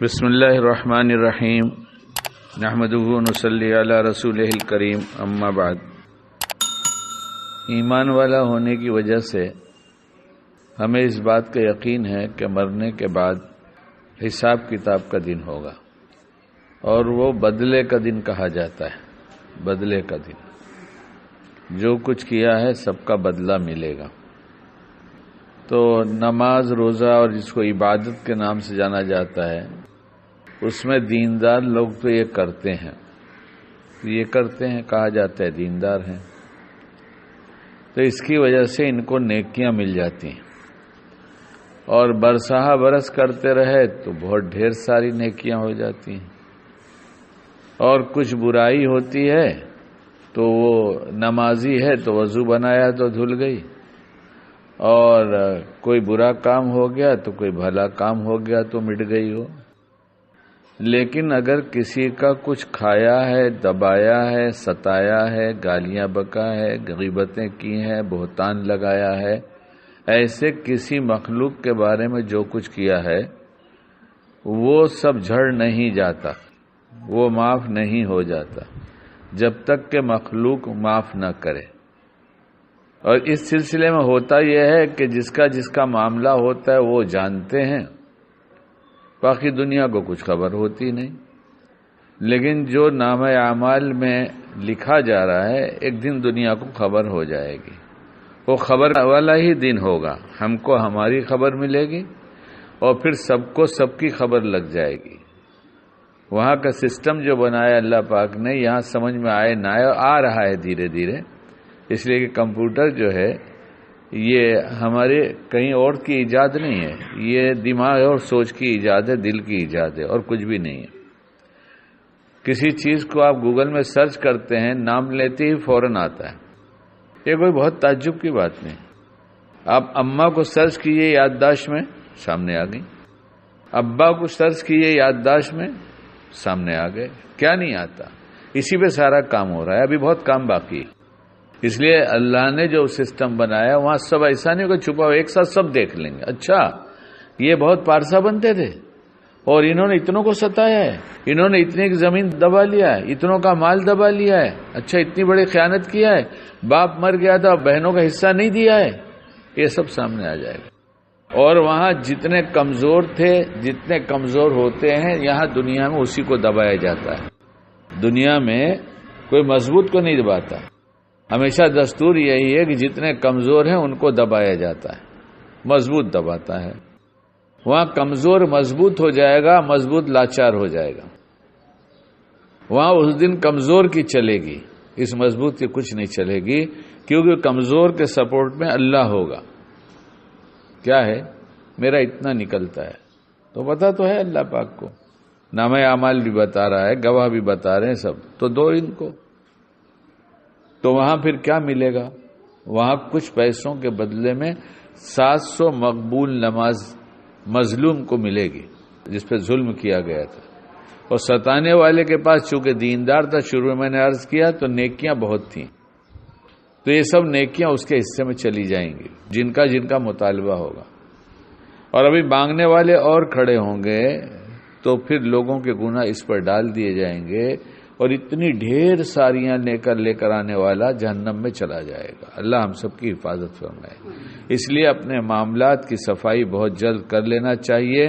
بسم اللہ الرحمن الرحیم نحمدہ ونصلی علی رسولہ الکریم اما بعد۔ ایمان والا ہونے کی وجہ سے ہمیں اس بات کا یقین ہے کہ مرنے کے بعد حساب کتاب کا دن ہوگا، اور وہ بدلے کا دن کہا جاتا ہے۔ بدلے کا دن، جو کچھ کیا ہے سب کا بدلہ ملے گا۔ تو نماز، روزہ اور جس کو عبادت کے نام سے جانا جاتا ہے، اس میں دیندار لوگ تو یہ کرتے ہیں، کہا جاتا ہے دیندار ہیں، تو اس کی وجہ سے ان کو نیکیاں مل جاتی ہیں، اور برسہ برس کرتے رہے تو بہت ڈھیر ساری نیکیاں ہو جاتی ہیں۔ اور کچھ برائی ہوتی ہے تو وہ نمازی ہے تو وضو بنایا تو دھل گئی، اور کوئی برا کام ہو گیا تو کوئی بھلا کام ہو گیا تو مٹ گئی ہو۔ لیکن اگر کسی کا کچھ کھایا ہے، دبایا ہے، ستایا ہے، گالیاں بکا ہے، غیبتیں کی ہیں، بہتان لگایا ہے، ایسے کسی مخلوق کے بارے میں جو کچھ کیا ہے وہ سب جھڑ نہیں جاتا، وہ معاف نہیں ہو جاتا جب تک کہ مخلوق معاف نہ کرے۔ اور اس سلسلے میں ہوتا یہ ہے کہ جس کا معاملہ ہوتا ہے وہ جانتے ہیں، باقی دنیا کو کچھ خبر ہوتی نہیں۔ لیکن جو نامہ اعمال میں لکھا جا رہا ہے ایک دن دنیا کو خبر ہو جائے گی، وہ خبر والا ہی دن ہوگا۔ ہم کو ہماری خبر ملے گی اور پھر سب کو سب کی خبر لگ جائے گی۔ وہاں کا سسٹم جو بنایا اللہ پاک نے، یہاں سمجھ میں آئے نہ آئے، آ رہا ہے دھیرے دھیرے، اس لیے کہ کمپیوٹر جو ہے یہ ہمارے کہیں اور کی ایجاد نہیں ہے، یہ دماغ اور سوچ کی ایجاد ہے، دل کی ایجاد ہے، اور کچھ بھی نہیں ہے۔ کسی چیز کو آپ گوگل میں سرچ کرتے ہیں، نام لیتے ہی فوراً آتا ہے، یہ کوئی بہت تعجب کی بات نہیں۔ آپ اماں کو سرچ کیے یادداشت میں، سامنے آ گئی۔ ابا کو سرچ کیے یادداشت میں، سامنے آ گئے۔ کیا نہیں آتا؟ اسی پہ سارا کام ہو رہا ہے، ابھی بہت کام باقی ہے۔ اس لیے اللہ نے جو سسٹم بنایا وہاں سب ایسا نہیں کہ چھپا ہو، ایک ساتھ سب دیکھ لیں گے۔ اچھا یہ بہت پارسا بنتے تھے اور انہوں نے اتنوں کو ستایا ہے، انہوں نے اتنی زمین دبا لیا ہے، اتنوں کا مال دبا لیا ہے، اچھا اتنی بڑی خیانت کیا ہے، باپ مر گیا تھا بہنوں کا حصہ نہیں دیا ہے، یہ سب سامنے آ جائے گا۔ اور وہاں جتنے کمزور تھے، جتنے کمزور ہوتے ہیں، یہاں دنیا میں اسی کو دبایا جاتا ہے۔ دنیا میں کوئی مضبوط کو نہیں دباتا، ہمیشہ دستور یہی ہے کہ جتنے کمزور ہیں ان کو دبایا جاتا ہے، مضبوط دباتا ہے۔ وہاں کمزور مضبوط ہو جائے گا، مضبوط لاچار ہو جائے گا۔ وہاں اس دن کمزور کی چلے گی، اس مضبوط کی کچھ نہیں چلے گی، کیونکہ کمزور کے سپورٹ میں اللہ ہوگا۔ کیا ہے؟ میرا اتنا نکلتا ہے، تو پتہ تو ہے اللہ پاک کو، نامہ اعمال بھی بتا رہا ہے، گواہ بھی بتا رہے ہیں سب، تو دو ان کو۔ تو وہاں پھر کیا ملے گا؟ وہاں کچھ پیسوں کے بدلے میں 700 مقبول نماز مظلوم کو ملے گی جس پہ ظلم کیا گیا تھا، اور ستانے والے کے پاس چونکہ دیندار تھا، شروع میں نے عرض کیا تو نیکیاں بہت تھیں، تو یہ سب نیکیاں اس کے حصے میں چلی جائیں گی جن کا مطالبہ ہوگا۔ اور ابھی مانگنے والے اور کھڑے ہوں گے تو پھر لوگوں کے گناہ اس پر ڈال دیے جائیں گے، اور اتنی ڈھیر ساریاں لے کر آنے والا جہنم میں چلا جائے گا۔ اللہ ہم سب کی حفاظت فرمائے۔ اس لیے اپنے معاملات کی صفائی بہت جلد کر لینا چاہیے،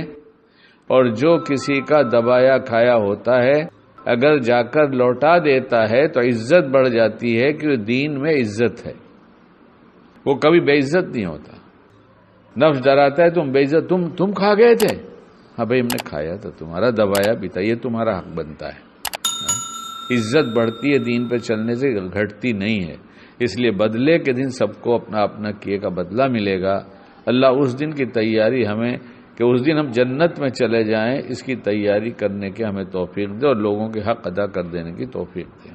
اور جو کسی کا دبایا کھایا ہوتا ہے اگر جا کر لوٹا دیتا ہے تو عزت بڑھ جاتی ہے، کہ دین میں عزت ہے، وہ کبھی بے عزت نہیں ہوتا۔ نفس ڈراتا ہے تم بے عزت، تم کھا گئے تھے، ہاں بھائی ہم نے کھایا تھا، تمہارا دبایا بھی تھا، یہ تمہارا حق بنتا ہے۔ عزت بڑھتی ہے دین پہ چلنے سے، گھٹتی نہیں ہے۔ اس لیے بدلے کے دن سب کو اپنا اپنا کیے کا بدلہ ملے گا۔ اللہ اس دن کی تیاری ہمیں، کہ اس دن ہم جنت میں چلے جائیں، اس کی تیاری کرنے کے ہمیں توفیق دے، اور لوگوں کے حق ادا کر دینے کی توفیق دے۔